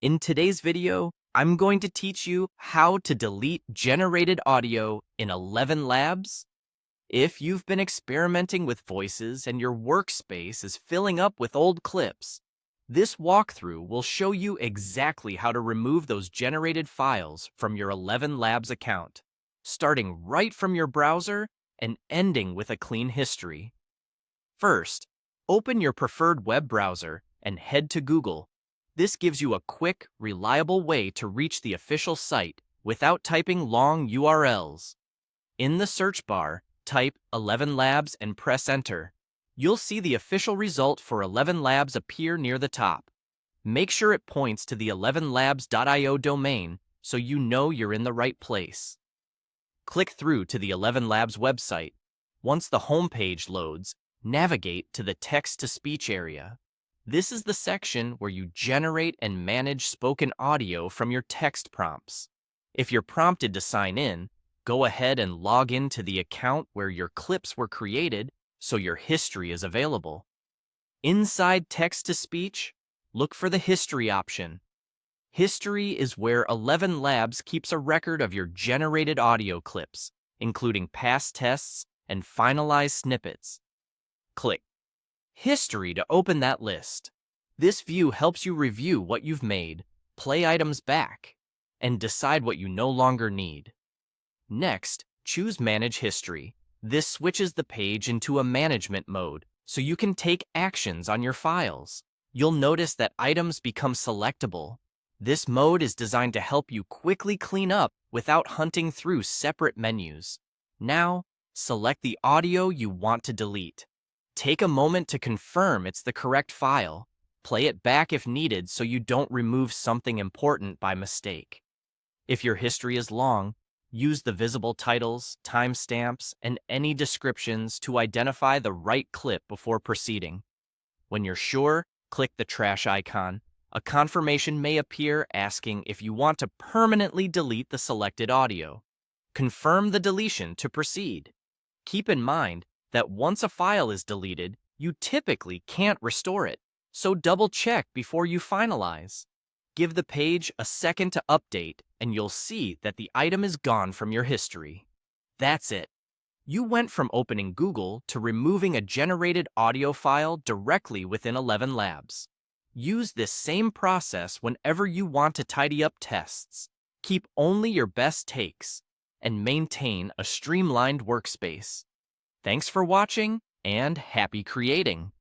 In today's video, I'm going to teach you how to delete generated audio in Elevenlabs. If you've been experimenting with voices and your workspace is filling up with old clips, this walkthrough will show you exactly how to remove those generated files from your Elevenlabs account, starting right from your browser and ending with a clean history. First, open your preferred web browser and head to Google. This gives you a quick, reliable way to reach the official site without typing long URLs. In the search bar, type Elevenlabs and press enter. You'll see the official result for Elevenlabs appear near the top. Make sure it points to the elevenlabs.io domain so you know you're in the right place. Click through to the Elevenlabs website. Once the home page loads, navigate to the text-to-speech area. This is the section where you generate and manage spoken audio from your text prompts. If you're prompted to sign in, go ahead and log into the account where your clips were created so your history is available. Inside text-to-speech, look for the history option. History is where Elevenlabs keeps a record of your generated audio clips, including past tests and finalized snippets. Click History to open that list. This view helps you review what you've made, play items back, and decide what you no longer need. Next, choose Manage History. This switches the page into a management mode, so you can take actions on your files. You'll notice that items become selectable. This mode is designed to help you quickly clean up without hunting through separate menus. Now, select the audio you want to delete. Take a moment to confirm it's the correct file. Play it back if needed so you don't remove something important by mistake. If your history is long, use the visible titles, timestamps, and any descriptions to identify the right clip before proceeding. When you're sure, click the trash icon. A confirmation may appear asking if you want to permanently delete the selected audio. Confirm the deletion to proceed. Keep in mind that once a file is deleted, you typically can't restore it, so double-check before you finalize. Give the page a second to update, and you'll see that the item is gone from your history. That's it. You went from opening Google to removing a generated audio file directly within Elevenlabs. Use this same process whenever you want to tidy up tests. Keep only your best takes, and maintain a streamlined workspace. Thanks for watching, and happy creating!